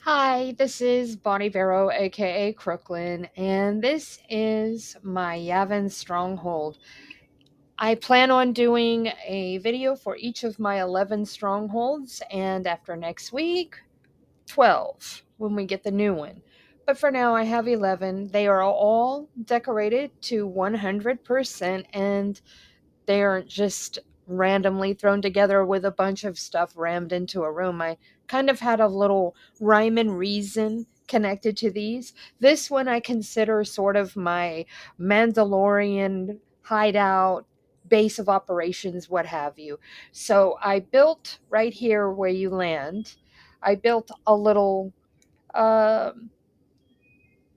Hi, this is Bonnie Vero, aka Crooklyn, and this is my Yavin stronghold. I plan on doing a video for each of my 11 strongholds, and after next week, 12 when we get the new one. But for now, I have 11. They are all decorated to 100%, and they aren't just randomly thrown together with a bunch of stuff rammed into a room. I kind of had a little rhyme and reason connected to these. This one I consider sort of my Mandalorian hideout, base of operations, what have you. So I built right here where you land. I built a little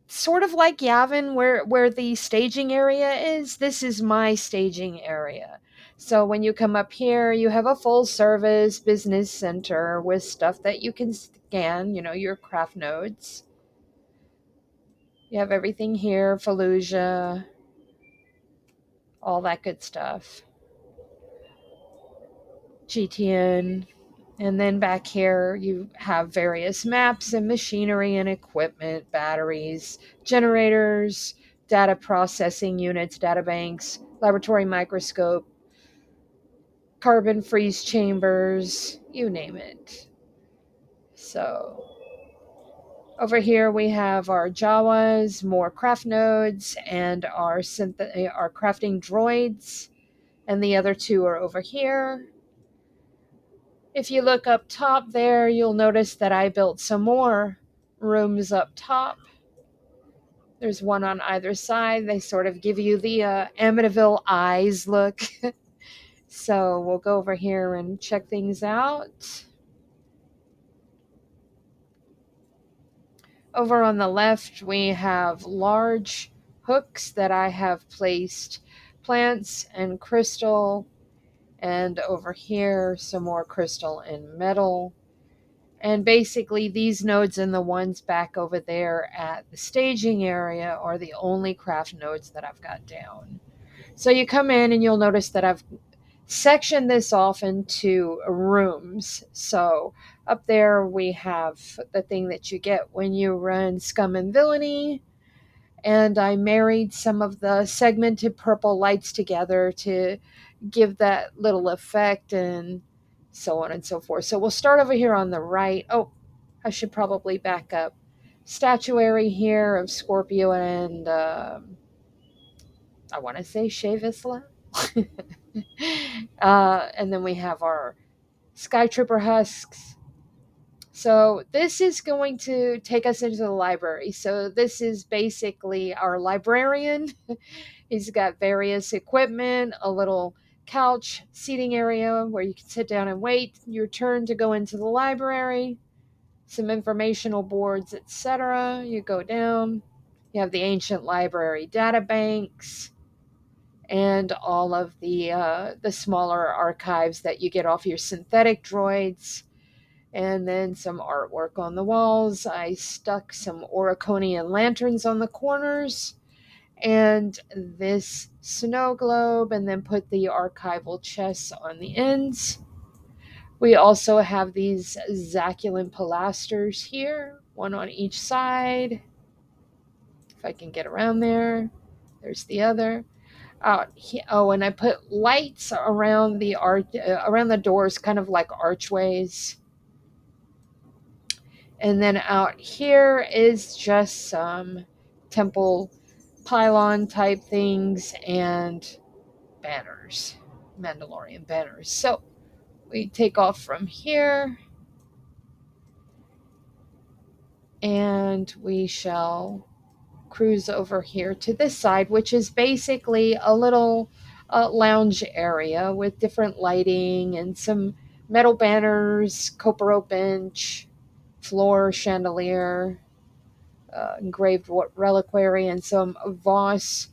sort of like Yavin, where the staging area is. This is my staging area. So when you come up here, you have a full service business center with stuff that you can scan, your craft nodes. You have everything here, Fallujah, all that good stuff. GTN. And then back here, you have various maps and machinery and equipment, batteries, generators, data processing units, data banks, laboratory microscope, carbon freeze chambers, you name it. So over here we have our Jawas, more craft nodes, and our crafting droids, and the other two are over here. If you look up top there, you'll notice that I built some more rooms up top. There's one on either side. They sort of give you the Amityville eyes look. So we'll go over here and check things out. Over on the left, we have large hooks that I have placed plants and crystal. And over here, some more crystal and metal. And basically, these nodes and the ones back over there at the staging area are the only craft nodes that I've got down. So you come in and you'll notice that I've sectioned this off into rooms. So up there we have the thing that you get when you run Scum and Villainy. And I married some of the segmented purple lights together to give that little effect and so on and so forth. So we'll start over here on the right. Oh, I should probably back up. Statuary here of Scorpio and I want to say Shavisla. And then we have our Sky Trooper husks. So this is going to take us into the library. So this is basically our librarian. He's got various equipment, a little couch seating area where you can sit down and wait your turn to go into the library, some informational boards, etc. You go down. You have the ancient library data banks and all of the smaller archives that you get off your synthetic droids, and then some artwork on the walls. I stuck some Oriconian lanterns on the corners and this snow globe, and then put the archival chests on the ends. We also have these Zaculan pilasters here, one on each side. If I can get around there, there's the other. Oh, and I put lights around around the doors, kind of like archways. And then out here is just some temple pylon type things and banners, Mandalorian banners. So we take off from here and we shall cruise over here to this side, which is basically a little lounge area with different lighting and some metal banners, Copero bench, floor chandelier, engraved reliquary, and some Voss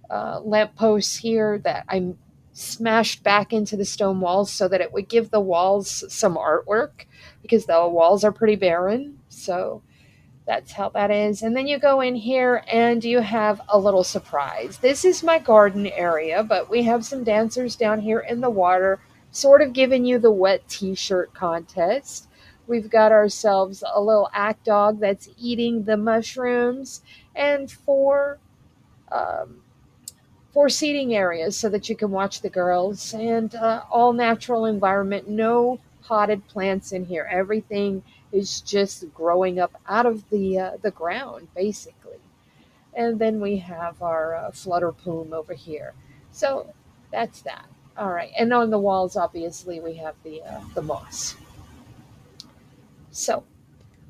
lampposts here that I smashed back into the stone walls so that it would give the walls some artwork because the walls are pretty barren. So that's how that is. And then you go in here and you have a little surprise. This is my garden area, but we have some dancers down here in the water, sort of giving you the wet t-shirt contest. We've got ourselves a little act dog that's eating the mushrooms, and um, four seating areas so that you can watch the girls, and all natural environment, no potted plants in here. Everything is just growing up out of the ground, basically. And then we have our flutter plume over here. So that's that. All right, and on the walls, obviously, we have the moss. So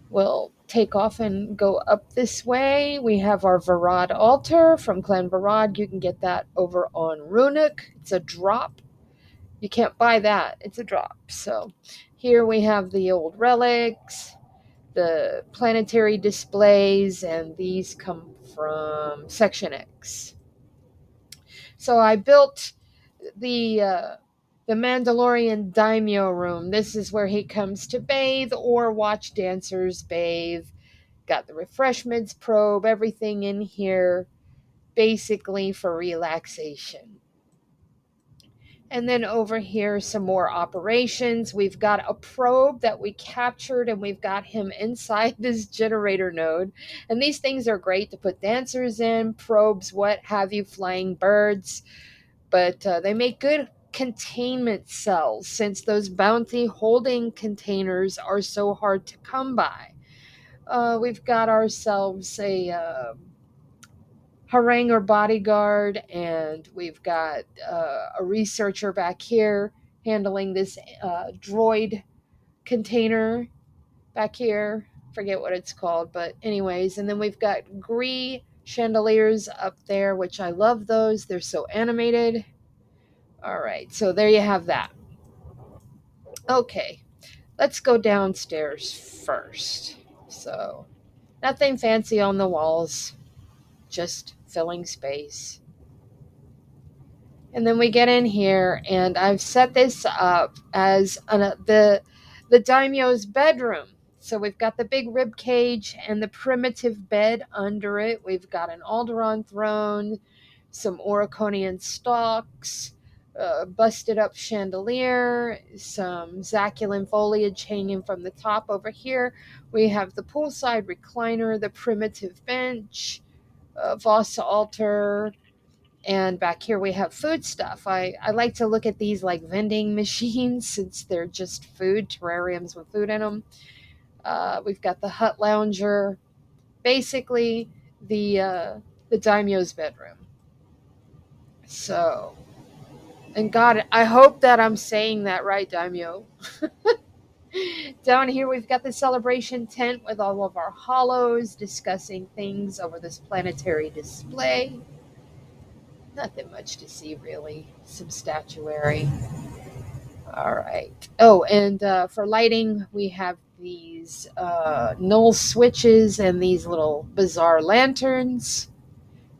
we'll take off and go up this way. We have our Varad altar from Clan Varad. You can get that over on Runuk. It's a drop. You can't buy that. It's a drop. So here we have the old relics, the planetary displays, and these come from Section X. So I built the Mandalorian daimyo room. This is where he comes to bathe or watch dancers bathe. Got the refreshments probe, everything in here, basically for relaxation. And then over here, some more operations. We've got a probe that we captured, and we've got him inside this generator node. And these things are great to put dancers in, probes, what have you, flying birds. But they make good containment cells since those bounty holding containers are so hard to come by. We've got ourselves a haranguer bodyguard, and we've got a researcher back here handling this droid container back here. Forget what it's called, but anyways. And then we've got Gree chandeliers up there, which I love those. They're so animated. All right, so there you have that. Okay, let's go downstairs first. So, nothing fancy on the walls, just filling space. And then we get in here, and I've set this up as the daimyo's bedroom. So we've got the big rib cage and the primitive bed under it. We've got an Alderaan throne, some Oriconian stalks, busted up chandelier, some Zaculin foliage hanging from the top over here. We have the poolside recliner, the primitive bench, Vasa altar, and back here we have food stuff. I like to look at these like vending machines since they're just food, terrariums with food in them. We've got the hut lounger, basically the daimyo's bedroom. So, and God, I hope that I'm saying that right, daimyo. Down here we've got the celebration tent with all of our hollows discussing things over this planetary display. Nothing much to see, really. Some statuary. All right. Oh, and for lighting, we have these null switches and these little bizarre lanterns.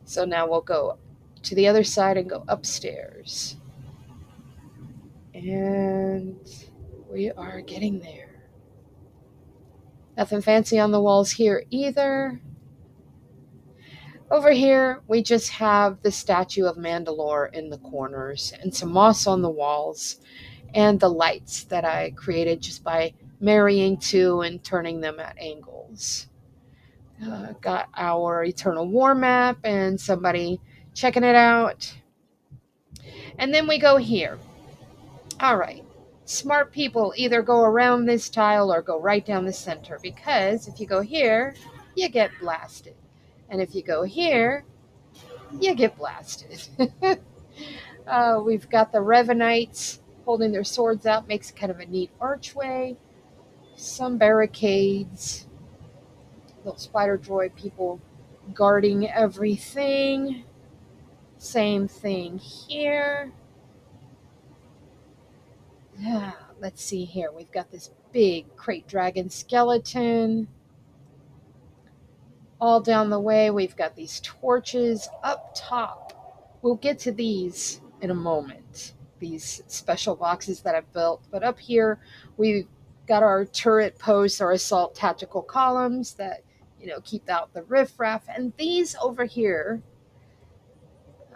So now we'll go to the other side and go upstairs. And we are getting there. Nothing fancy on the walls here either. Over here, we just have the statue of Mandalore in the corners and some moss on the walls, and the lights that I created just by marrying two and turning them at angles. Got our Eternal War map and somebody checking it out. And then we go here. All right. Smart people either go around this tile or go right down the center, because if you go here, you get blasted. And if you go here, you get blasted. We've got the Revenites holding their swords out, makes kind of a neat archway. Some barricades. Little spider droid people guarding everything. Same thing here. Let's see here. We've got this big crate dragon skeleton. All down the way, we've got these torches up top. We'll get to these in a moment, these special boxes that I've built. But up here, we've got our turret posts, our assault tactical columns that, keep out the riffraff. And these over here,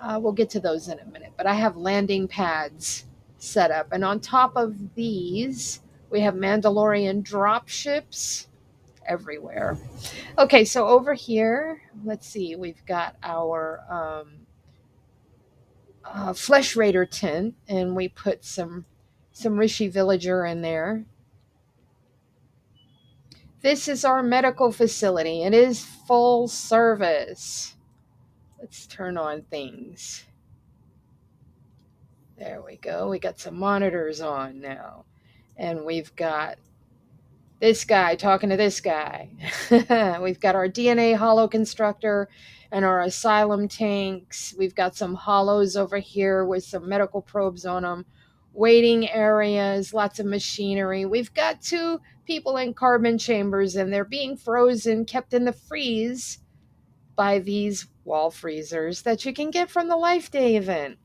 we'll get to those in a minute. But I have landing pads set up. And on top of these, We have Mandalorian drop ships everywhere. Okay, so over here, let's see, we've got our Flesh Raider tent, and we put some Rishi villager in there. This is our medical facility. It is full service. Let's turn on things. There we go. We got some monitors on now. And we've got this guy talking to this guy. We've got our DNA hollow constructor and our asylum tanks. We've got some hollows over here with some medical probes on them. Waiting areas, lots of machinery. We've got two people in carbon chambers, and they're being frozen, kept in the freeze by these wall freezers that you can get from the Life Day event.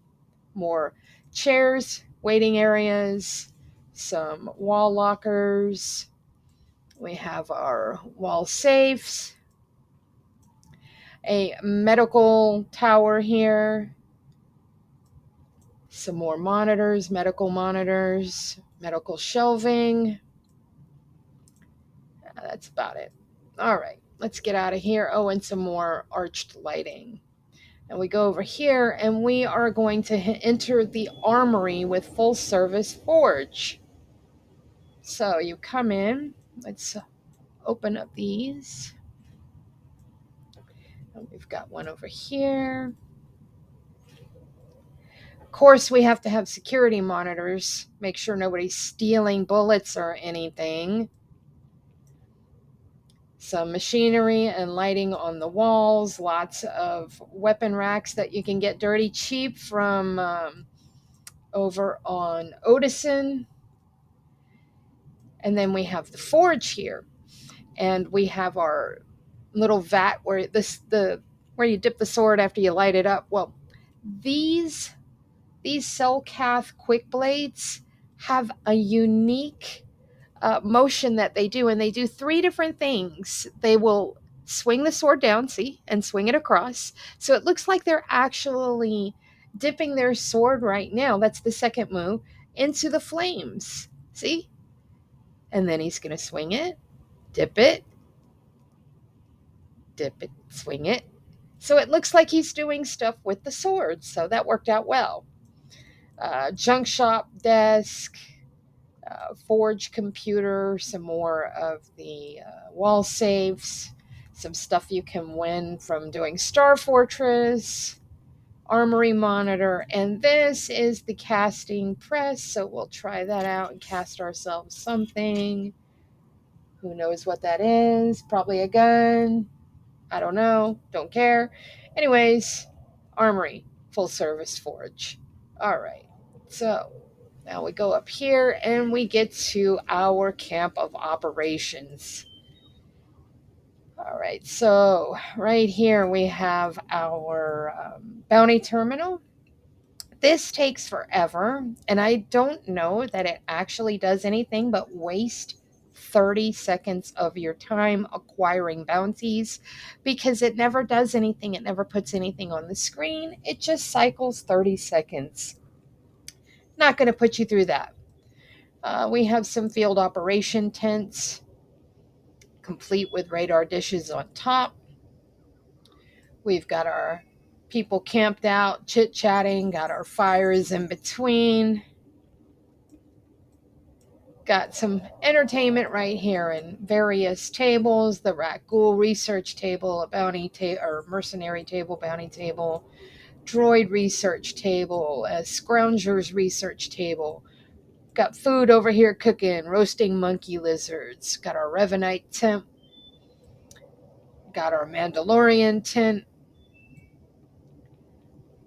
More chairs, waiting areas, some wall lockers. We have our wall safes, a medical tower here, some more monitors, medical shelving. That's about it. All right, let's get out of here. Oh, and some more arched lighting. And we go over here, and we are going to enter the armory with full service forge. So you come in. Let's open up these. And we've got one over here. Of course, we have to have security monitors, make sure nobody's stealing bullets or anything. Some machinery and lighting on the walls, lots of weapon racks that you can get dirty cheap from over on Odison. And then we have the forge here, and we have our little vat where where you dip the sword after you light it up. Well, these Cellcath quick blades have a unique motion that they do, and they do three different things. They will swing the sword down, see, and swing it across. So it looks like they're actually dipping their sword right now. That's the second move, into the flames. See? And then he's going to swing it, dip it, swing it. So it looks like he's doing stuff with the sword. So that worked out well. Junk shop desk, forge computer, some more of the wall safes, some stuff you can win from doing Star Fortress, armory monitor, and this is the casting press. So we'll try that out and cast ourselves something. Who knows what that is? Probably a gun. I don't know. Don't care. Anyways, armory, full service forge. All right. So now we go up here and we get to our camp of operations. All right. So right here we have our bounty terminal. This takes forever, and I don't know that it actually does anything but waste 30 seconds of your time acquiring bounties, because it never does anything. It never puts anything on the screen. It just cycles 30 seconds. Not going to put you through that. We have some field operation tents, complete with radar dishes on top. We've got our people camped out, chit-chatting, got our fires in between. Got some entertainment right here in various tables. The Rakghoul research table, a bounty or mercenary table, bounty table, droid research table, a scroungers research table. Got food over here cooking, roasting monkey lizards. Got our Revanite tent. Got our Mandalorian tent.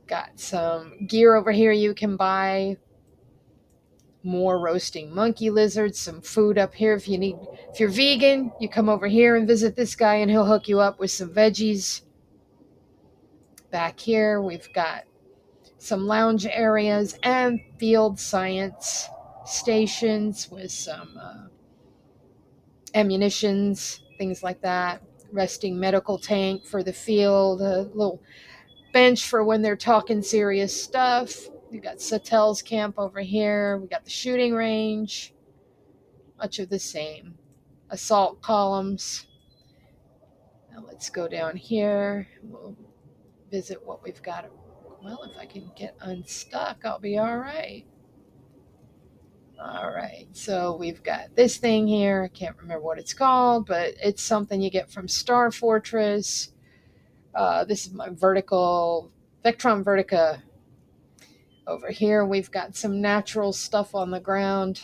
Got some gear over here you can buy. More roasting monkey lizards, some food up here if you're vegan, you come over here and visit this guy and he'll hook you up with some veggies. Back here we've got some lounge areas and field science stations with some ammunitions, things like that. Resting medical tank for the field, a little bench for when they're talking serious stuff. We got Satel's camp over here. We got the shooting range. much of the same. Assault columns. Now let's go down here. We'll visit what we've got. Well, if I can get unstuck, I'll be all right. All right, so we've got this thing here. I can't remember what it's called, but it's something you get from Star Fortress. This is my vertical, Vectron Vertica. Over here, we've got some natural stuff on the ground.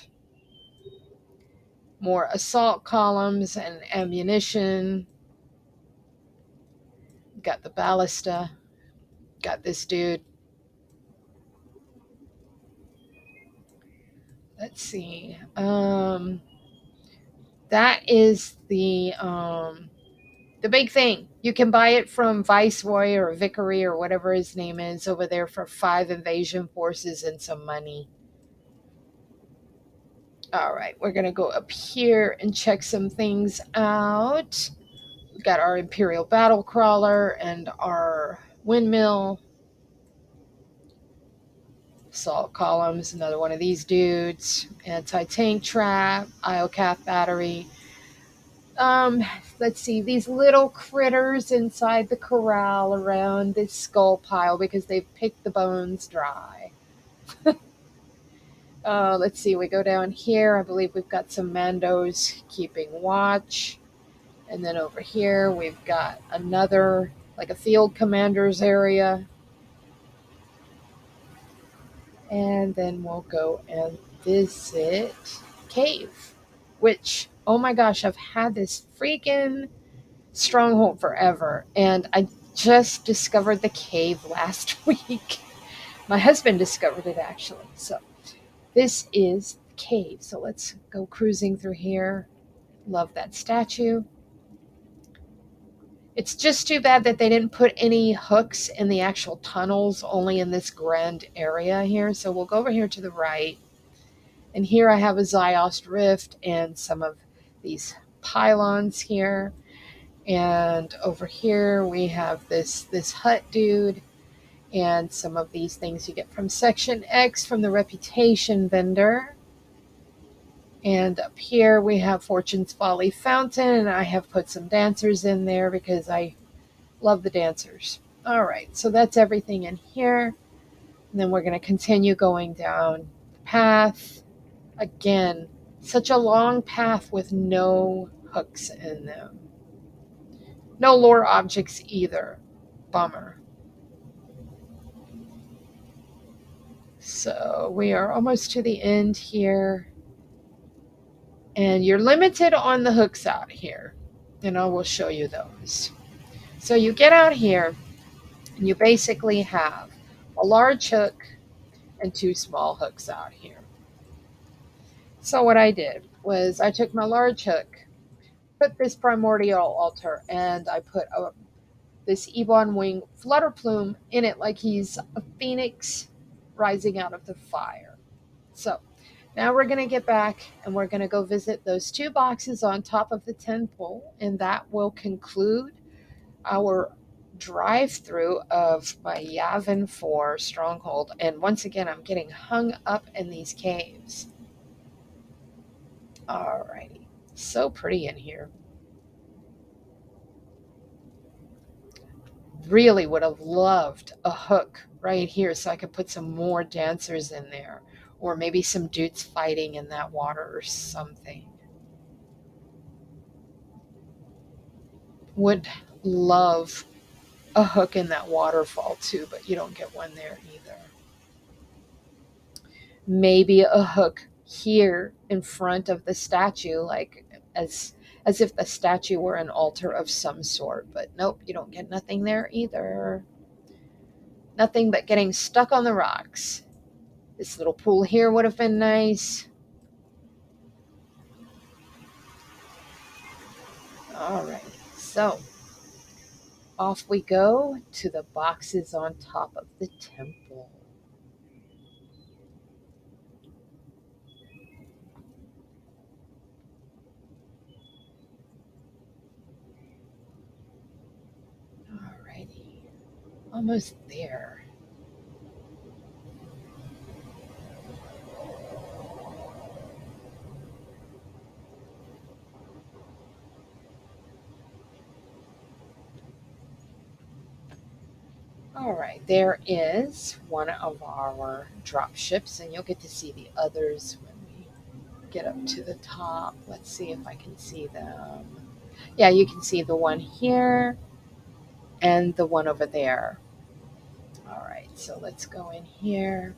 More assault columns and ammunition. Got the ballista. Got this dude. Let's see. That is the big thing. You can buy it from Viceroy or Vickery or whatever his name is over there for 5 invasion forces and some money. All right, we're going to go up here and check some things out. We've got our Imperial Battle Crawler and our windmill. Assault columns, another one of these dudes. Anti-tank trap, IOCAF battery. Let's see, these little critters inside the corral around this skull pile because they've picked the bones dry. Let's see, we go down here. I believe we've got some Mandos keeping watch. And then over here, we've got another, like a field commander's area. And then we'll go and visit Cave, which, oh my gosh, I've had this freaking stronghold forever, and I just discovered the cave last week. My husband discovered it actually. So this is the cave. So let's go cruising through here. Love that statue. It's just too bad that they didn't put any hooks in the actual tunnels, only in this grand area here. So we'll go over here to the right. And here I have a Ziost Rift and some of these pylons here. And over here we have this hut dude and some of these things you get from Section X from the Reputation vendor. And up here we have Fortune's Folly Fountain, and I have put some dancers in there because I love the dancers. All right, so that's everything in here. And then we're going to continue going down the path. Again, such a long path with no hooks in them. No lore objects either. Bummer. So we are almost to the end here. And you're limited on the hooks out here. And I will show you those. So you get out here and you basically have a large hook and 2 small hooks out here. So what I did was I took my large hook, put this primordial altar, and I put this Ebon wing flutter plume in it like he's a phoenix rising out of the fire. So now we're going to get back and we're going to go visit those 2 boxes on top of the temple, and that will conclude our drive through of my Yavin 4 stronghold. And once again, I'm getting hung up in these caves. Alrighty, so pretty in here. Really would have loved a hook right here so I could put some more dancers in there, or maybe some dudes fighting in that water or something. Would love a hook in that waterfall too, but you don't get one there either. Maybe a hook here in front of the statue, like as if the statue were an altar of some sort, but nope, you don't get nothing there either. Nothing but getting stuck on the rocks. This little pool here would have been nice. All right, so off we go to the boxes on top of the temple. Alrighty, almost there. All right, there is one of our drop ships, and you'll get to see the others when we get up to the top. Let's see if I can see them. Yeah, you can see the one here and the one over there. All right, so let's go in here.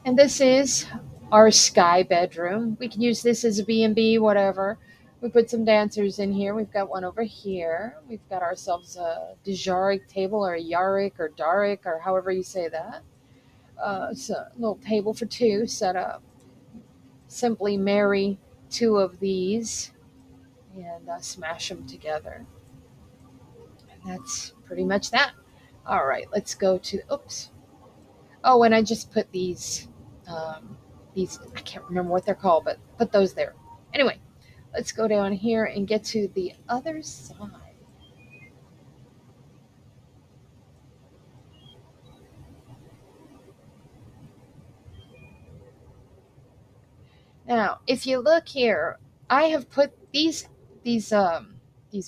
And this is our sky bedroom. We can use this as a B&B, whatever. We put some dancers in here. We've got one over here. We've got ourselves a Djarik table or a Yarik or Darik or however you say that. So a little table for two set up. Simply marry two of these and smash them together. And that's pretty much that. All right, let's go to, oops. Oh, and I just put these, I can't remember what they're called, but put those there. Anyway, let's go down here and get to the other side. Now, if you look here, I have put these these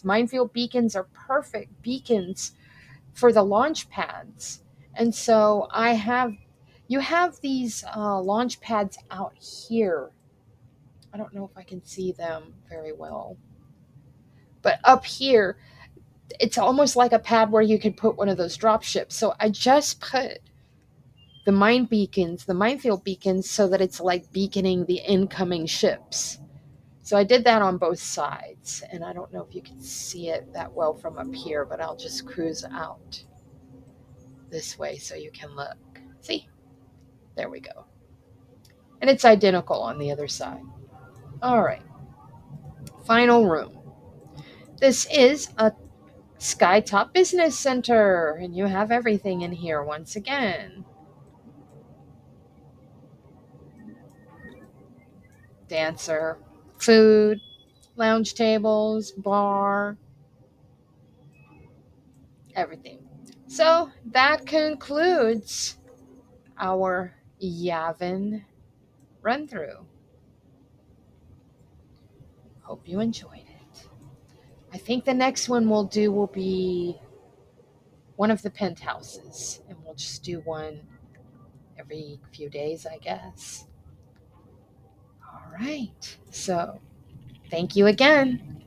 minefield beacons are perfect beacons for the launch pads. And so I have you have these launch pads out here. I don't know if I can see them very well. But up here, it's almost like a pad where you could put one of those drop ships. So I just put the mine beacons, the minefield beacons, so that it's like beaconing the incoming ships. So I did that on both sides, and I don't know if you can see it that well from up here, but I'll just cruise out this way so you can look. See? There we go. And it's identical on the other side. All right, final room. This is a Skytop Business Center, and you have everything in here once again. Dancer, food, lounge tables, bar, everything. So that concludes our Yavin run through. Hope you enjoyed it. I think the next one we'll do will be one of the penthouses, and we'll just do one every few days, I guess. All right. So thank you again.